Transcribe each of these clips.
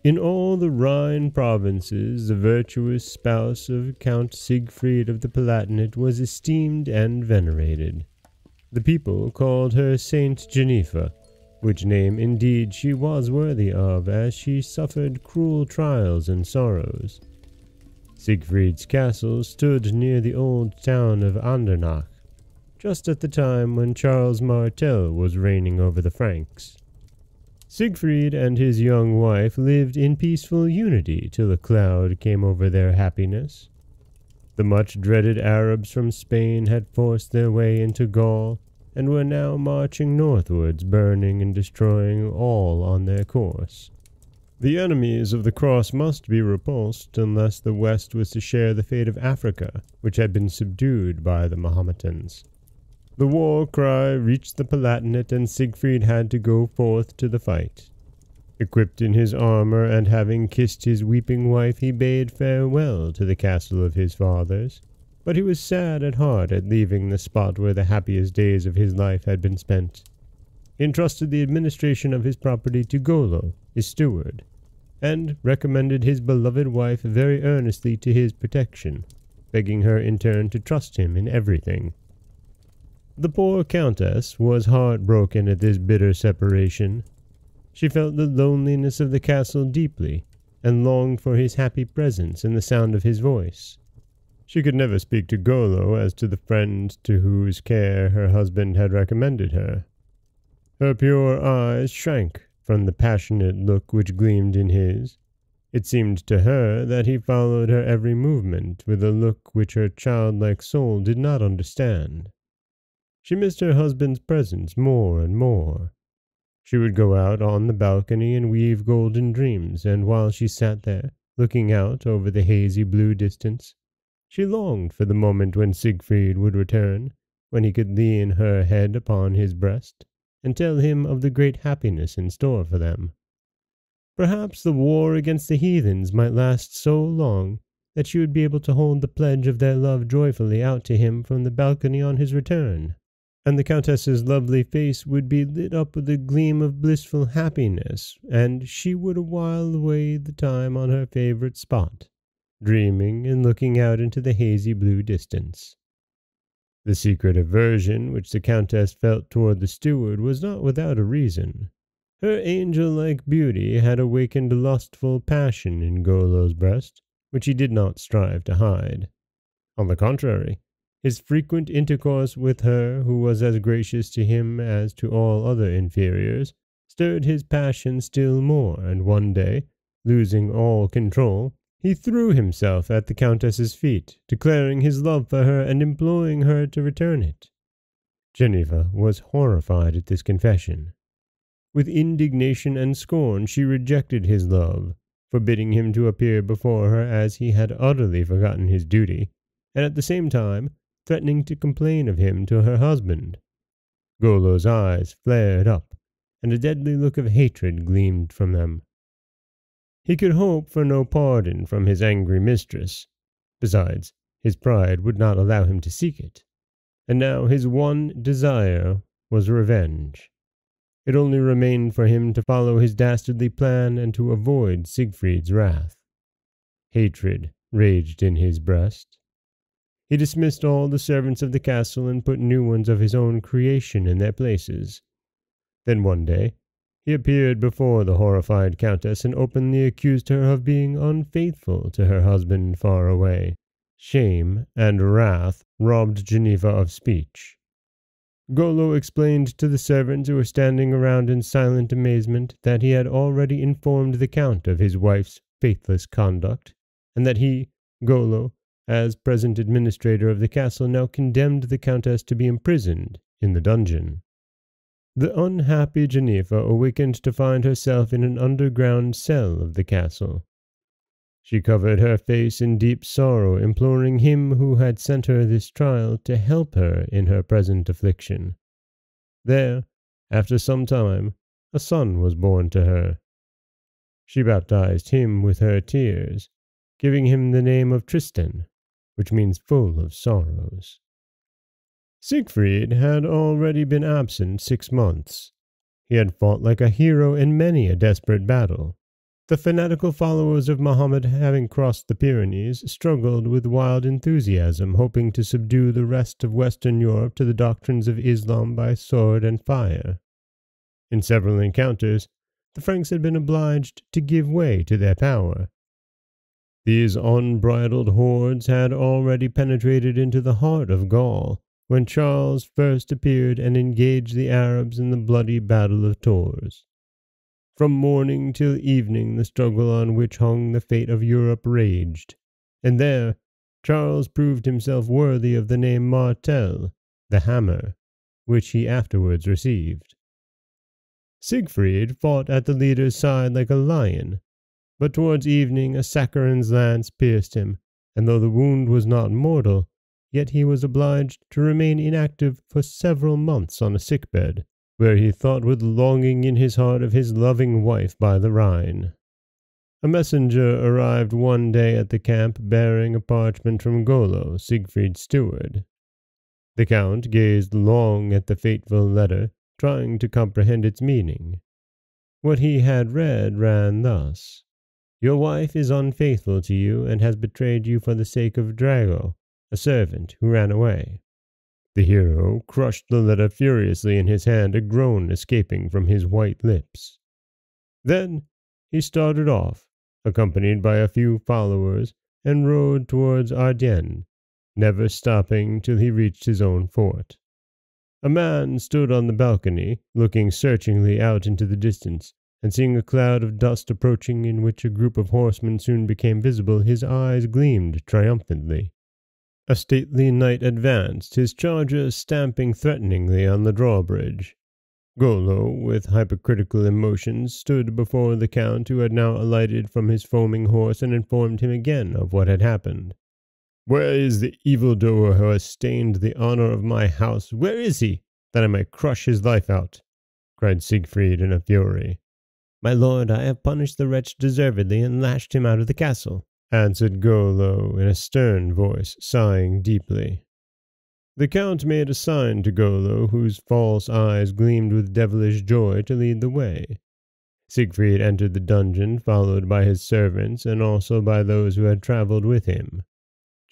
In all the Rhine provinces, the virtuous spouse of Count Siegfried of the Palatinate was esteemed and venerated. The people called her Saint Genovefa, which name indeed she was worthy of, as she suffered cruel trials and sorrows. Siegfried's castle stood near the old town of Andernach, just at the time when Charles Martel was reigning over the Franks. Siegfried and his young wife lived in peaceful unity till a cloud came over their happiness. The much-dreaded Arabs from Spain had forced their way into Gaul, and were now marching northwards, burning and destroying all on their course. The enemies of the cross must be repulsed, unless the West was to share the fate of Africa, which had been subdued by the Mahometans. The war cry reached the Palatinate, and Siegfried had to go forth to the fight. Equipped in his armor, and having kissed his weeping wife, he bade farewell to the castle of his fathers. But he was sad at heart at leaving the spot where the happiest days of his life had been spent. He entrusted the administration of his property to Golo, his steward, and recommended his beloved wife very earnestly to his protection, begging her in turn to trust him in everything. The poor countess was heartbroken at this bitter separation. She felt the loneliness of the castle deeply, and longed for his happy presence and the sound of his voice. She could never speak to Golo as to the friend to whose care her husband had recommended her. Her pure eyes shrank from the passionate look which gleamed in his. It seemed to her that he followed her every movement with a look which her childlike soul did not understand. She missed her husband's presence more and more. She would go out on the balcony and weave golden dreams, and while she sat there, looking out over the hazy blue distance, she longed for the moment when Siegfried would return, when he could lean her head upon his breast, and tell him of the great happiness in store for them. Perhaps the war against the heathens might last so long that she would be able to hold the pledge of their love joyfully out to him from the balcony on his return, and the countess's lovely face would be lit up with a gleam of blissful happiness, and she would while away the time on her favorite spot, dreaming and looking out into the hazy blue distance. The secret aversion which the countess felt toward the steward was not without a reason. Her angel-like beauty had awakened lustful passion in Golo's breast, which he did not strive to hide. On the contrary, his frequent intercourse with her, who was as gracious to him as to all other inferiors, stirred his passion still more, and one day, losing all control, he threw himself at the countess's feet, declaring his love for her and imploring her to return it. Genovefa was horrified at this confession. With indignation and scorn she rejected his love, forbidding him to appear before her as he had utterly forgotten his duty, and at the same time threatening to complain of him to her husband. Golo's eyes flared up, and a deadly look of hatred gleamed from them. He could hope for no pardon from his angry mistress. Besides, his pride would not allow him to seek it, and now his one desire was revenge. It only remained for him to follow his dastardly plan and to avoid Siegfried's wrath. Hatred raged in his breast. He dismissed all the servants of the castle and put new ones of his own creation in their places. Then one day he appeared before the horrified countess and openly accused her of being unfaithful to her husband far away. Shame and wrath robbed Genovefa of speech. Golo explained to the servants who were standing around in silent amazement that he had already informed the count of his wife's faithless conduct, and that he, Golo, as present administrator of the castle, now condemned the countess to be imprisoned in the dungeon. The unhappy Genovefa awakened to find herself in an underground cell of the castle. She covered her face in deep sorrow, imploring him who had sent her this trial to help her in her present affliction. There, after some time, a son was born to her. She baptized him with her tears, giving him the name of Tristan, which means full of sorrows. Siegfried had already been absent 6 months. He had fought like a hero in many a desperate battle, The fanatical followers of Muhammad, having crossed the Pyrenees, struggled with wild enthusiasm, hoping to subdue the rest of Western Europe to the doctrines of Islam by sword and fire. In several encounters, the Franks had been obliged to give way to their power. These unbridled hordes had already penetrated into the heart of Gaul, when Charles first appeared and engaged the Arabs in the bloody Battle of Tours. From morning till evening the struggle on which hung the fate of Europe raged, and there Charles proved himself worthy of the name Martel, the hammer, which he afterwards received. Siegfried fought at the leader's side like a lion, but towards evening a Saccharin's lance pierced him, and though the wound was not mortal, yet he was obliged to remain inactive for several months on a sick-bed, where he thought with longing in his heart of his loving wife by the Rhine. A messenger arrived one day at the camp bearing a parchment from Golo, Siegfried's steward. The Count gazed long at the fateful letter, trying to comprehend its meaning. What he had read ran thus: "Your wife is unfaithful to you and has betrayed you for the sake of Drago, a servant who ran away." The hero crushed the letter furiously in his hand, a groan escaping from his white lips. Then he started off, accompanied by a few followers, and rode towards Ardennes, never stopping till he reached his own fort. A man stood on the balcony, looking searchingly out into the distance, and seeing a cloud of dust approaching in which a group of horsemen soon became visible, his eyes gleamed triumphantly. A stately knight advanced, his charger stamping threateningly on the drawbridge. Golo, with hypocritical emotions, stood before the Count, who had now alighted from his foaming horse, and informed him again of what had happened. "Where is the evildoer who has stained the honor of my house? Where is he, that I may crush his life out?" cried Siegfried in a fury. "My lord, I have punished the wretch deservedly and lashed him out of the castle," answered Golo in a stern voice, sighing deeply. The Count made a sign to Golo, whose false eyes gleamed with devilish joy, to lead the way. Siegfried entered the dungeon, followed by his servants, and also by those who had travelled with him.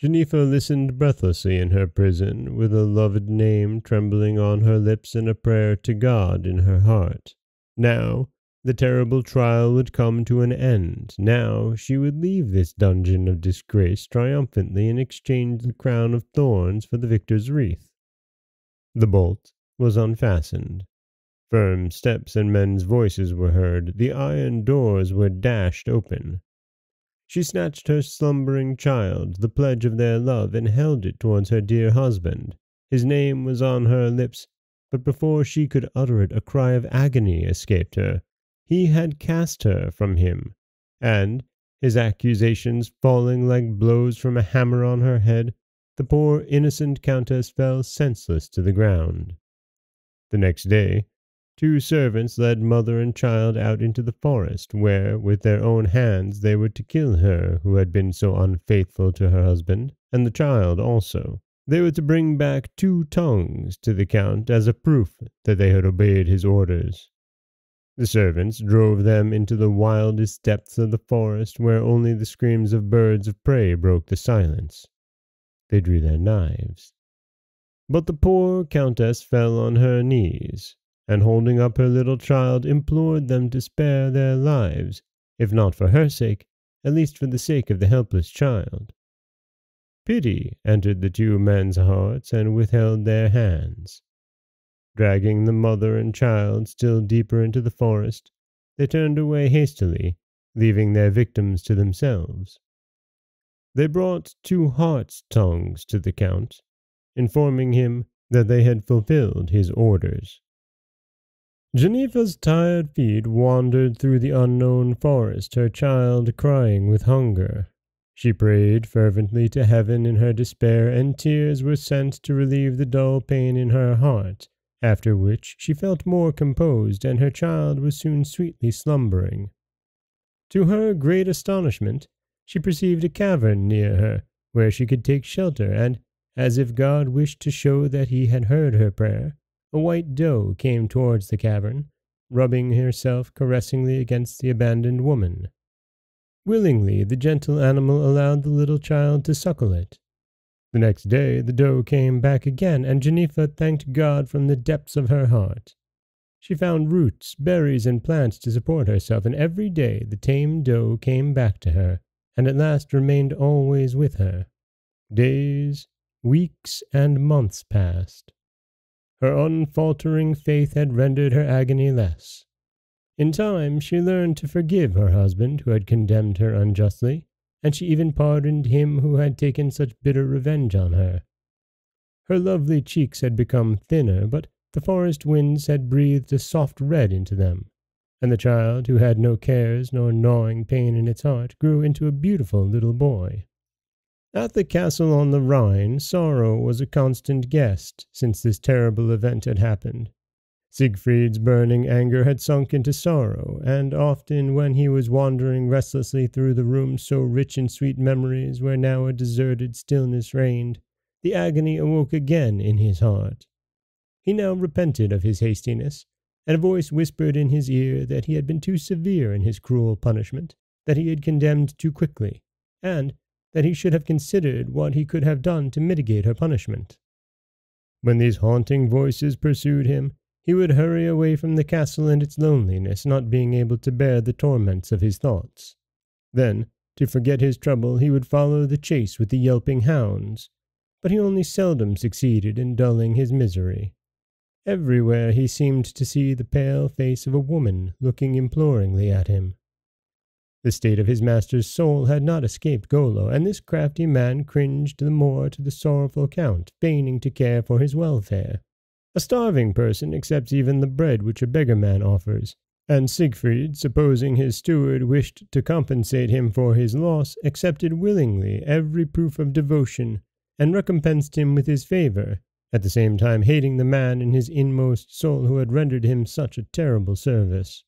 Genovefa listened breathlessly in her prison, with a loved name trembling on her lips and a prayer to God in her heart. Now the terrible trial would come to an end. Now she would leave this dungeon of disgrace triumphantly and exchange the crown of thorns for the victor's wreath. The bolt was unfastened. Firm steps and men's voices were heard. The iron doors were dashed open. She snatched her slumbering child, the pledge of their love, and held it towards her dear husband. His name was on her lips, but before she could utter it, a cry of agony escaped her. He had cast her from him, and, his accusations falling like blows from a hammer on her head, the poor innocent countess fell senseless to the ground. The next day, 2 servants led mother and child out into the forest, where, with their own hands, they were to kill her who had been so unfaithful to her husband, and the child also. They were to bring back 2 tongues to the Count as a proof that they had obeyed his orders. The servants drove them into the wildest depths of the forest, where only the screams of birds of prey broke the silence. They drew their knives. But the poor countess fell on her knees, and holding up her little child, implored them to spare their lives, if not for her sake, at least for the sake of the helpless child. Pity entered the 2 men's hearts, and withheld their hands. Dragging the mother and child still deeper into the forest, they turned away hastily, leaving their victims to themselves. They brought 2 harts' tongues to the Count, informing him that they had fulfilled his orders. Genovefa's tired feet wandered through the unknown forest, her child crying with hunger. She prayed fervently to heaven in her despair, and tears were sent to relieve the dull pain in her heart, after which she felt more composed, and her child was soon sweetly slumbering. To her great astonishment, she perceived a cavern near her, where she could take shelter, and, as if God wished to show that he had heard her prayer, a white doe came towards the cavern, rubbing herself caressingly against the abandoned woman. Willingly, the gentle animal allowed the little child to suckle it. The next day, the doe came back again, and Genovefa thanked God from the depths of her heart. She found roots, berries, and plants to support herself, and every day the tame doe came back to her, and at last remained always with her. Days, weeks, and months passed. Her unfaltering faith had rendered her agony less. In time, she learned to forgive her husband who had condemned her unjustly, and she even pardoned him who had taken such bitter revenge on her. Her lovely cheeks had become thinner, but the forest winds had breathed a soft red into them, and the child, who had no cares nor gnawing pain in its heart, grew into a beautiful little boy. At the castle on the Rhine, sorrow was a constant guest, since this terrible event had happened. Siegfried's burning anger had sunk into sorrow, and often when he was wandering restlessly through the rooms so rich in sweet memories where now a deserted stillness reigned, the agony awoke again in his heart. He now repented of his hastiness, and a voice whispered in his ear that he had been too severe in his cruel punishment, that he had condemned too quickly, and that he should have considered what he could have done to mitigate her punishment. When these haunting voices pursued him, he would hurry away from the castle and its loneliness, not being able to bear the torments of his thoughts. Then, to forget his trouble, he would follow the chase with the yelping hounds, but he only seldom succeeded in dulling his misery. Everywhere he seemed to see the pale face of a woman looking imploringly at him. The state of his master's soul had not escaped Golo, and this crafty man cringed the more to the sorrowful count, feigning to care for his welfare. A starving person accepts even the bread which a beggar-man offers, and Siegfried, supposing his steward wished to compensate him for his loss, accepted willingly every proof of devotion, and recompensed him with his favor, at the same time hating the man in his inmost soul who had rendered him such a terrible service.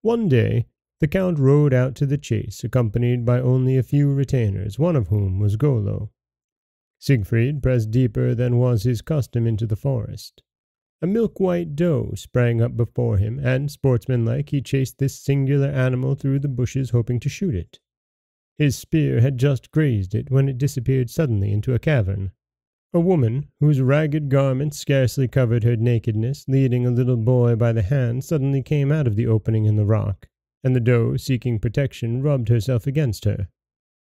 One day, the count rode out to the chase, accompanied by only a few retainers, one of whom was Golo. Siegfried pressed deeper than was his custom into the forest. A milk-white doe sprang up before him, and, sportsmanlike, he chased this singular animal through the bushes, hoping to shoot it. His spear had just grazed it when it disappeared suddenly into a cavern. A woman, whose ragged garments scarcely covered her nakedness, leading a little boy by the hand, suddenly came out of the opening in the rock, and the doe, seeking protection, rubbed herself against her.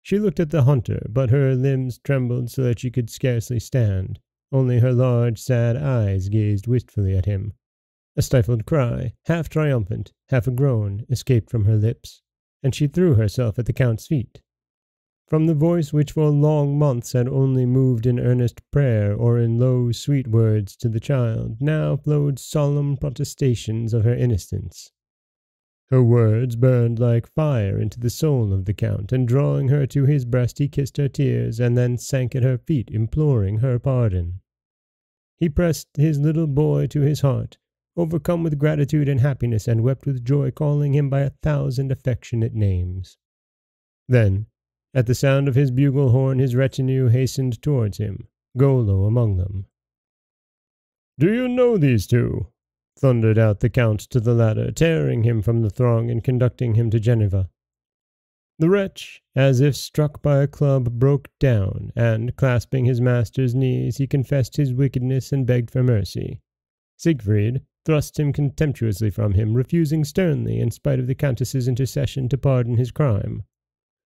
She looked at the hunter, but her limbs trembled so that she could scarcely stand. Only her large, sad eyes gazed wistfully at him. A stifled cry, half triumphant, half a groan, escaped from her lips, and she threw herself at the count's feet. From the voice which for long months had only moved in earnest prayer or in low, sweet words to the child, now flowed solemn protestations of her innocence. Her words burned like fire into the soul of the count, and drawing her to his breast he kissed her tears, and then sank at her feet, imploring her pardon. He pressed his little boy to his heart, overcome with gratitude and happiness, and wept with joy, calling him by 1,000 affectionate names. Then, at the sound of his bugle horn, his retinue hastened towards him, Golo among them. "Do you know these two?" thundered out the count to the latter, tearing him from the throng and conducting him to Genovefa. The wretch, as if struck by a club, broke down, and, clasping his master's knees, he confessed his wickedness and begged for mercy. Siegfried thrust him contemptuously from him, refusing sternly, in spite of the countess's intercession, to pardon his crime.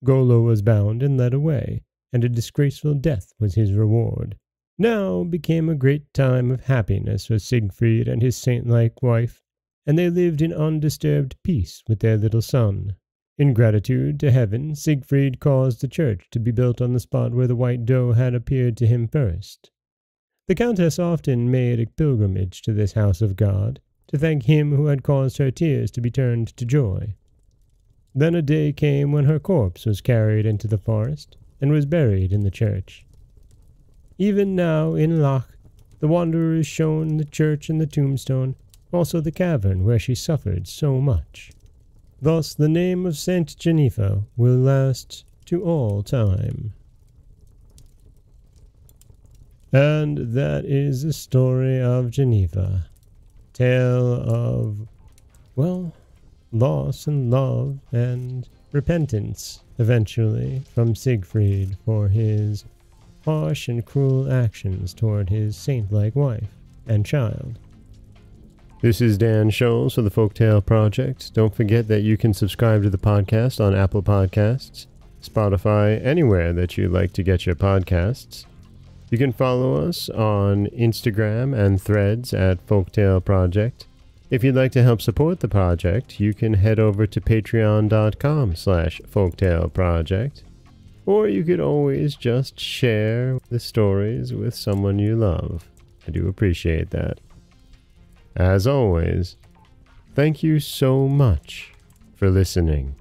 Golo was bound and led away, and a disgraceful death was his reward. Now became a great time of happiness for Siegfried and his saint-like wife, and they lived in undisturbed peace with their little son. In gratitude to heaven, Siegfried caused a church to be built on the spot where the white doe had appeared to him first. The countess often made a pilgrimage to this house of God, to thank him who had caused her tears to be turned to joy. Then a day came when her corpse was carried into the forest, and was buried in the church. Even now, in Lach, the wanderer is shown the church and the tombstone, also the cavern where she suffered so much. Thus the name of Saint Genovefa will last to all time. And that is the story of Genovefa. Tale of, well, loss and love and repentance, eventually, from Siegfried for his harsh and cruel actions toward his saint-like wife and child. This is Dan Scholes for the Folktale Project. Don't forget that you can subscribe to the podcast on Apple Podcasts, Spotify, anywhere that you like to get your podcasts. You can follow us on Instagram and Threads at Folktale Project. If you'd like to help support the project, you can head over to patreon.com/folktaleproject. Or you could always just share the stories with someone you love. I do appreciate that. As always, thank you so much for listening.